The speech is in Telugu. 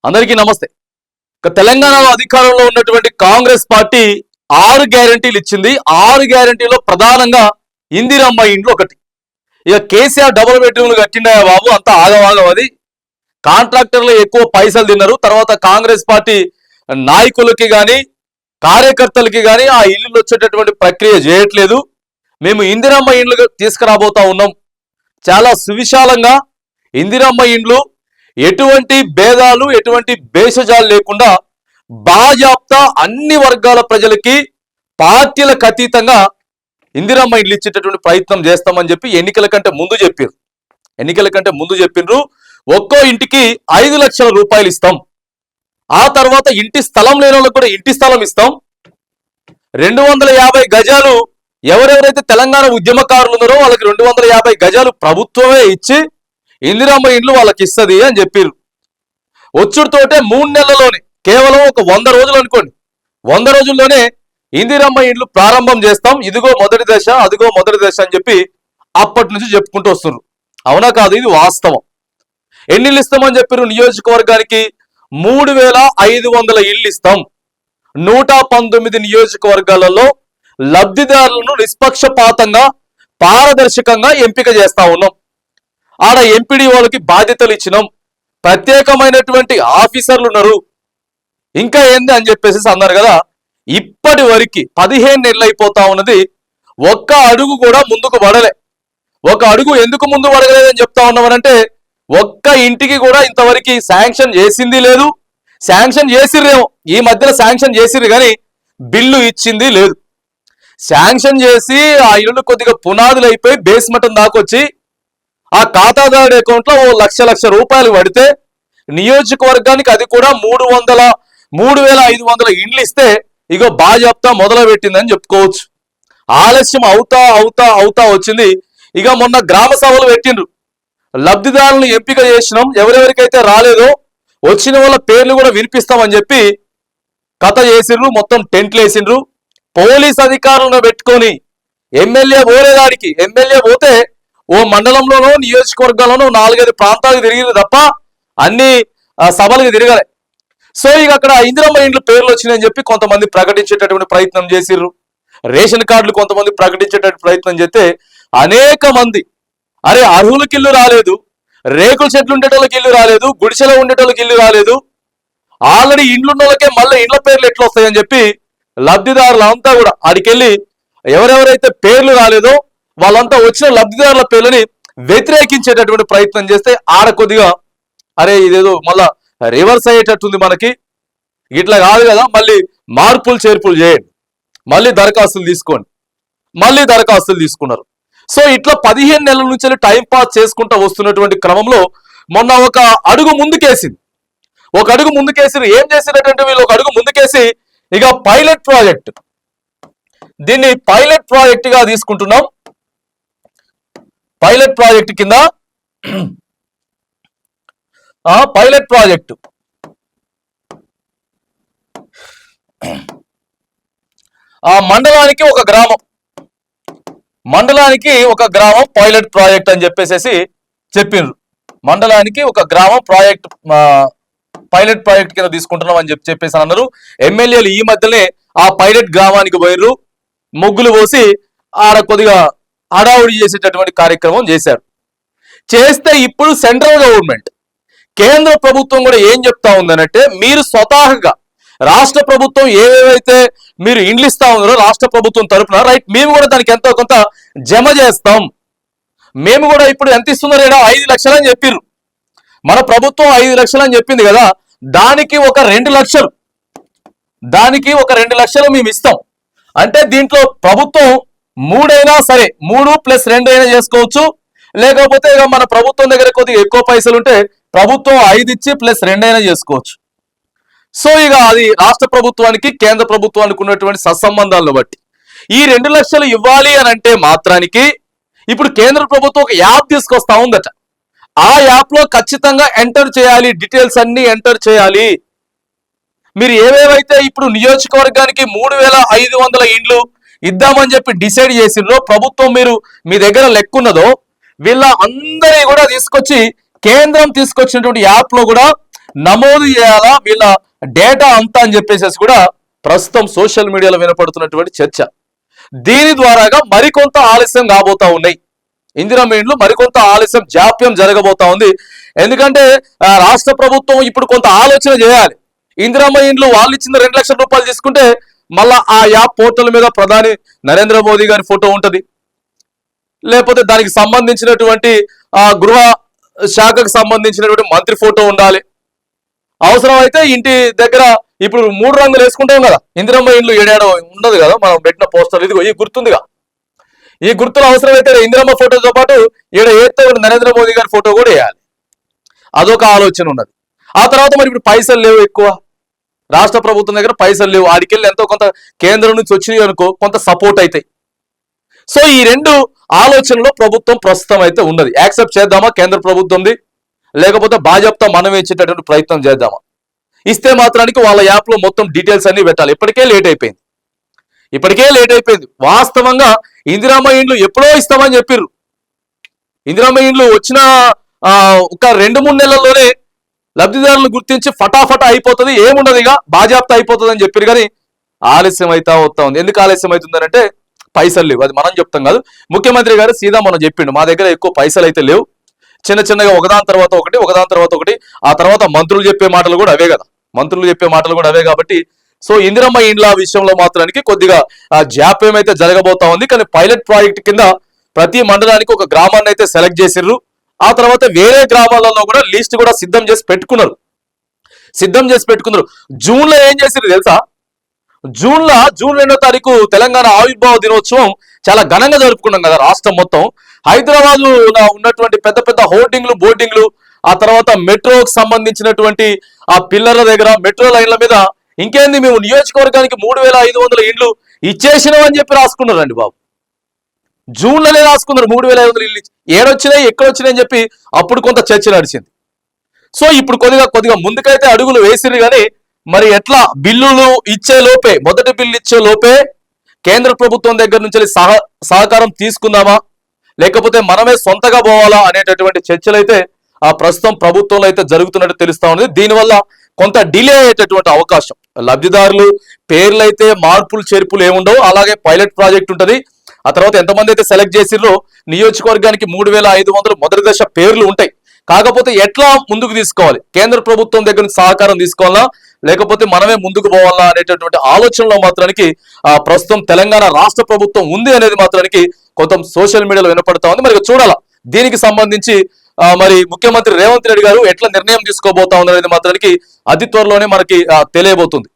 అందరికీ నమస్తే. తెలంగాణలో అధికారంలో ఉన్నటువంటి కాంగ్రెస్ పార్టీ 6 గ్యారెంటీలు ఇచ్చింది. 6 గ్యారెంటీలో ప్రధానంగా ఇందిరమ్మ ఇండ్లు ఒకటి. ఇక కేసీఆర్ డబుల్ బెడ్రూమ్లు కట్టిండా బాబు, అంతా ఆగవాగం. అది కాంట్రాక్టర్లు ఎక్కువ పైసలు తిన్నారు. తర్వాత కాంగ్రెస్ పార్టీ నాయకులకి కానీ కార్యకర్తలకి కానీ ఆ ఇల్లు వచ్చేటటువంటి ప్రక్రియ చేయట్లేదు. మేము ఇందిరమ్మ ఇండ్లు తీసుకురాబోతా ఉన్నాం. చాలా సువిశాలంగా ఇందిరమ్మ ఇండ్లు ఎటువంటి భేదాలు ఎటువంటి భేషజాలు లేకుండా బాజాప్తా అన్ని వర్గాల ప్రజలకి పార్టీలకు అతీతంగా ఇందిరమ్మ ఇండ్లు ఇచ్చేటటువంటి ప్రయత్నం చేస్తామని చెప్పి ఎన్నికల కంటే ముందు చెప్పిండ్రు. ఒక్కో ఇంటికి 5 లక్షల రూపాయలు ఇస్తాం. ఆ తర్వాత ఇంటి స్థలం లేని వాళ్ళకి కూడా ఇంటి స్థలం ఇస్తాం. 250 గజాలు ఎవరెవరైతే తెలంగాణ ఉద్యమకారులు ఉన్నారో వాళ్ళకి 250 గజాలు ప్రభుత్వమే ఇచ్చి ఇందిరమ్మ ఇండ్లు వాళ్ళకి ఇస్తుంది అని చెప్పారు. వచ్చుడుతోటే 3 నెలల్లోనే, కేవలం ఒక 100 రోజులు అనుకోండి, 100 రోజుల్లోనే ఇందిరమ్మ ఇండ్లు ప్రారంభం చేస్తాం. ఇదిగో మొదటి దశ, అదిగో మొదటి దశ అని చెప్పి అప్పటి నుంచి చెప్పుకుంటూ వస్తున్నారు. అవునా కాదు? ఇది వాస్తవం. ఎన్ని ఇళ్ళు ఇస్తామని చెప్పారు? నియోజకవర్గానికి 3500 ఇళ్ళు ఇస్తాం. 119 నియోజకవర్గాలలో లబ్ధిదారులను నిష్పక్షపాతంగా పారదర్శకంగా ఎంపిక చేస్తా ఉన్నాం. ఆడ ఎంపీడీ వాళ్ళకి బాధ్యతలు ఇచ్చినాం. ప్రత్యేకమైనటువంటి ఆఫీసర్లు ఉన్నారు. ఇంకా ఏంది అని చెప్పేసి అన్నారు కదా. ఇప్పటి వరకు 15 నెలలు అయిపోతా ఉన్నది. ఒక్క అడుగు కూడా ముందుకు పడలే. ఒక అడుగు ఎందుకు ముందు పడలేదని చెప్తా ఉన్నామనంటే, ఒక్క ఇంటికి కూడా ఇంతవరకు శాంక్షన్ చేసింది లేదు. శాంక్షన్ చేసిర్రేమో, ఈ మధ్యలో శాంక్షన్ చేసిర్రు కానీ బిల్లు ఇచ్చింది లేదు. శాంక్షన్ చేసి ఆ ఇల్లు కొద్దిగా పునాదులు అయిపోయి బేస్మెంట్ దాకొచ్చి ఆ ఖాతాదారుడి అకౌంట్లో ఓ లక్ష రూపాయలు పడితే నియోజకవర్గానికి అది కూడా 3500 ఇండ్లు ఇస్తే ఇగో బాజాప్తా మొదలు పెట్టిందని చెప్పుకోవచ్చు. ఆలస్యం అవుతా వచ్చింది. ఇక మొన్న గ్రామ సభలు పెట్టిండ్రు. లబ్ధిదారులను ఎంపిక చేసినాం. ఎవరెవరికైతే రాలేదో వచ్చిన వాళ్ళ పేర్లు కూడా వినిపిస్తామని చెప్పి కథ చేసిండ్రు. మొత్తం టెంట్లు వేసిండ్రు. పోలీస్ అధికారులను పెట్టుకొని ఎమ్మెల్యే పోలేదాడికి, ఎమ్మెల్యే పోతే ఓ మండలంలోనో నియోజకవర్గాల్లోనో 4-5 ప్రాంతాలకు తిరిగింది తప్ప అన్ని సభలకు తిరగలే. సో ఇక అక్కడ ఇందిరమ్మ ఇండ్లు పేర్లు వచ్చినాయని చెప్పి కొంతమంది ప్రకటించేటటువంటి ప్రయత్నం చేసిర్రు. రేషన్ కార్డులు కొంతమంది ప్రకటించేటటువంటి ప్రయత్నం చేస్తే అనేక మంది అరే అర్హులకి ఇల్లు రాలేదు, రేకుల చెట్లు ఉండేటోళ్ళకి ఇల్లు రాలేదు, గుడిసెలో ఉండేటోళ్ళకి ఇల్లు రాలేదు, ఆల్రెడీ ఇండ్లున్న వాళ్ళకే మళ్ళీ ఇండ్ల పేర్లు ఎట్లా వస్తాయని చెప్పి లబ్ధిదారులు అంతా కూడా ఆడికెళ్ళి ఎవరెవరైతే పేర్లు రాలేదో వాళ్ళంతా వచ్చిన లబ్ధిదారుల పేర్లని వ్యతిరేకించేటటువంటి ప్రయత్నం చేస్తే ఆడ కొద్దిగా అరే ఇదేదో మళ్ళా రివర్స్ అయ్యేటట్టుంది, మనకి ఇట్లా కాదు కదా, మళ్ళీ మార్పులు చేర్పులు చేయండి, మళ్ళీ దరఖాస్తులు తీసుకున్నారు. సో ఇట్లా 15 నెలల నుంచి టైం పాస్ చేసుకుంటూ వస్తున్నటువంటి క్రమంలో మొన్న ఒక అడుగు ముందుకేసింది. ఏం చేసినటువంటి వీళ్ళు ఒక అడుగు ముందుకేసి ఇక పైలట్ ప్రాజెక్ట్, దీన్ని పైలట్ ప్రాజెక్ట్ గా తీసుకుంటున్నాం. పైలట్ ప్రాజెక్ట్ కింద పైలట్ ప్రాజెక్టు మండలానికి ఒక గ్రామం పైలట్ ప్రాజెక్ట్ అని చెప్పేసి చెప్పిండ్రు. మండలానికి ఒక గ్రామం ప్రాజెక్ట్ పైలట్ ప్రాజెక్ట్ కింద తీసుకుంటున్నాం అని చెప్పేసి అన్నారు. ఎమ్మెల్యేలు ఈ మధ్యనే ఆ పైలట్ గ్రామానికి పోయిర్రు. ముగ్గులు పోసి ఆడ కొద్దిగా హడావుడి చేసేటటువంటి కార్యక్రమం చేస్తే ఇప్పుడు సెంట్రల్ గవర్నమెంట్, కేంద్ర ప్రభుత్వం కూడా ఏం చెప్తా ఉందనంటే, మీరు స్వతహాగా రాష్ట్ర ప్రభుత్వం ఏవేవైతే మీరు ఇండ్లు ఇస్తా ఉన్నారో రాష్ట్ర ప్రభుత్వం తరఫున రైట్, మేము కూడా దానికి ఎంతో కొంత జమ చేస్తాం. మేము కూడా ఇప్పుడు ఎంత ఇస్తున్నారు? 5 లక్షలు అని చెప్పిర్రు. మన ప్రభుత్వం 5 లక్షలు అని చెప్పింది కదా, దానికి ఒక 2 లక్షలు మేము ఇస్తాం. అంటే దీంట్లో ప్రభుత్వం 3 అయినా సరే, 3+2 అయినా చేసుకోవచ్చు. లేకపోతే ఇక మన ప్రభుత్వం దగ్గర కొద్దిగా ఎక్కువ పైసలు ఉంటే ప్రభుత్వం 5 ఇచ్చి +2 అయినా చేసుకోవచ్చు. సో ఇక అది రాష్ట్ర ప్రభుత్వానికి కేంద్ర ప్రభుత్వానికి ఉన్నటువంటి సత్సంబంధాలను బట్టి ఈ 2 లక్షలు ఇవ్వాలి అని అంటే మాత్రానికి ఇప్పుడు కేంద్ర ప్రభుత్వం ఒక యాప్ తీసుకొస్తా ఉందట. ఆ యాప్ లో ఖచ్చితంగా ఎంటర్ చేయాలి, డీటెయిల్స్ అన్ని ఎంటర్ చేయాలి. మీరు ఏవేవైతే ఇప్పుడు నియోజకవర్గానికి 3500 ఇండ్లు ఇద్దామని చెప్పి డిసైడ్ చేసిండ్రో ప్రభుత్వం, మీరు మీ దగ్గర లెక్కున్నదో వీళ్ళ అందరి కూడా తీసుకొచ్చి కేంద్రం తీసుకొచ్చినటువంటి యాప్ లో కూడా నమోదు చేయాలా వీళ్ళ డేటా అంతా అని చెప్పేసి కూడా ప్రస్తుతం సోషల్ మీడియాలో వినపడుతున్నటువంటి చర్చ. దీని ద్వారాగా మరికొంత ఆలస్యం కాబోతా ఉన్నాయి. ఇందిరమ్మ ఇండ్లు మరికొంత ఆలస్యం జాప్యం జరగబోతా ఉంది. ఎందుకంటే రాష్ట్ర ప్రభుత్వం ఇప్పుడు కొంత ఆలోచన చేయాలి. ఇందిరమ్మ ఇండ్లు వాళ్ళు ఇచ్చిన 2 లక్షల రూపాయలు తీసుకుంటే మళ్ళా ఆ యాప్ పోర్టల్ మీద ప్రధాని నరేంద్ర మోదీ గారి ఫోటో ఉంటది, లేకపోతే దానికి సంబంధించినటువంటి గృహ శాఖకు సంబంధించినటువంటి మంత్రి ఫోటో ఉండాలి. అవసరం అయితే ఇంటి దగ్గర ఇప్పుడు 3 రంగులు వేసుకుంటాం కదా, ఇందిరమ్మ ఇండ్లు ఏడాడో ఉన్నది కదా మనం పెట్టిన పోస్టర్, ఇదిగో ఈ గుర్తుందిగా, ఈ గుర్తులు అవసరమైతే ఇందిరమ్మ ఫోటోతో పాటు ఈడ ఏతో నరేంద్ర మోదీ గారి ఫోటో కూడా వేయాలి. అదొక ఆలోచన ఉన్నది. ఆ తర్వాత మరి ఇప్పుడు పైసలు లేవు, ఎక్కువ రాష్ట్ర ప్రభుత్వం దగ్గర పైసలు లేవు, ఆడికెళ్ళి ఎంతో కొంత కేంద్రం నుంచి వచ్చినాయి అనుకో, కొంత సపోర్ట్ అవుతాయి. సో ఈ 2 ఆలోచనలో ప్రభుత్వం ప్రస్తుతం అయితే ఉన్నది. యాక్సెప్ట్ చేద్దామా కేంద్ర ప్రభుత్వంది, లేకపోతే భాజపా మనం ఇచ్చేటటువంటి ప్రయత్నం చేద్దామా? ఇస్తే మాత్రానికి వాళ్ళ యాప్లో మొత్తం డీటెయిల్స్ అన్ని పెట్టాలి. ఇప్పటికే లేట్ అయిపోయింది. వాస్తవంగా ఇందిరమ్మ ఇండ్లు ఎప్పుడో ఇస్తామని చెప్పిర్రు. ఇందిరమ్మ ఇండ్లు వచ్చిన ఒక 2-3 నెలల్లోనే లబ్ధిదారులను గుర్తించి ఫటాఫటా అయిపోతుంది, ఏమున్నది ఇక బాజాప్తా అయిపోతుంది అని చెప్పారు. కానీ ఆలస్యం అవుతా ఉంది. ఎందుకు ఆలస్యం అవుతుందంటే పైసలు లేవు. అది మనం చెప్తాం కాదు, ముఖ్యమంత్రి గారు సీదా మనం చెప్పిండు, మా దగ్గర ఎక్కువ పైసలు అయితే లేవు, చిన్నగా ఒకదాని తర్వాత ఒకటి, ఆ తర్వాత మంత్రులు చెప్పే మాటలు కూడా అవే కాబట్టి సో ఇందిరమ్మ ఇండ్ల విషయంలో మాత్రానికి కొద్దిగా జాప్యం అయితే జరగబోతా ఉంది. కానీ పైలట్ ప్రాజెక్ట్ కింద ప్రతి మండలానికి ఒక గ్రామాన్ని అయితే సెలెక్ట్ చేసిర్రు. ఆ తర్వాత వేరే గ్రామాలలో కూడా లిస్ట్ కూడా సిద్ధం చేసి పెట్టుకున్నారు. జూన్ లో ఏం చేసిర్రు తెలుసా? జూన్ 2వ తారీఖు తెలంగాణ ఆవిర్భావ దినోత్సవం చాలా ఘనంగా జరుపుకున్నాం కదా రాష్ట్రం మొత్తం. హైదరాబాద్ లో ఉన్నటువంటి పెద్ద హోర్డింగ్లు, బోర్డింగ్లు, ఆ తర్వాత మెట్రోకి సంబంధించినటువంటి ఆ పిల్లర్ల దగ్గర, మెట్రో లైన్ల మీద ఇంకేంది మేము నియోజకవర్గానికి 3500 ఇండ్లు ఇచ్చేసినాం అని చెప్పి రాసుకున్నారండి బాబు. జూన్లోనే రాసుకున్నారు 3500 ఇల్లు ఏడొచ్చినాయి, ఎక్కడొచ్చినాయి అని చెప్పి అప్పుడు కొంత చర్చ నడిచింది. సో ఇప్పుడు కొద్దిగా ముందుకైతే అడుగులు వేసిరు. కానీ మరి ఎట్లా బిల్లులు ఇచ్చే లోపే, మొదటి బిల్లు ఇచ్చే లోపే కేంద్ర ప్రభుత్వం దగ్గర నుంచి సహకారం తీసుకుందామా, లేకపోతే మనమే సొంతగా పోవాలా అనేటటువంటి చర్చలు అయితే ప్రస్తుతం ప్రభుత్వంలో అయితే జరుగుతున్నట్టు తెలుస్తా ఉంది. దీనివల్ల కొంత డిలే అయ్యేటటువంటి అవకాశం. లబ్ధిదారులు పేర్లు అయితే మార్పులు చేర్పులు ఏముండవు, అలాగే పైలట్ ప్రాజెక్ట్ ఉంటుంది. ఆ తర్వాత ఎంతమంది అయితే సెలెక్ట్ చేసిర్రో నియోజకవర్గానికి 3500 మొదటి దశ పేర్లు ఉంటాయి. కాకపోతే ఎట్లా ముందుకు తీసుకోవాలి, కేంద్ర ప్రభుత్వం దగ్గర నుంచి సహకారం తీసుకోవాలా, లేకపోతే మనమే ముందుకు పోవాలా అనేటటువంటి ఆలోచనలో మాత్రానికి ప్రస్తుతం తెలంగాణ రాష్ట్ర ప్రభుత్వం ఉంది అనేది మాత్రానికి కొంత సోషల్ మీడియాలో వినపడతా ఉంది. మరి చూడాలా దీనికి సంబంధించి మరి ముఖ్యమంత్రి రేవంత్ రెడ్డి గారు ఎట్లా నిర్ణయం తీసుకోబోతా ఉన్నది మాత్రానికి అతి త్వరలోనే మనకి తెలియబోతుంది.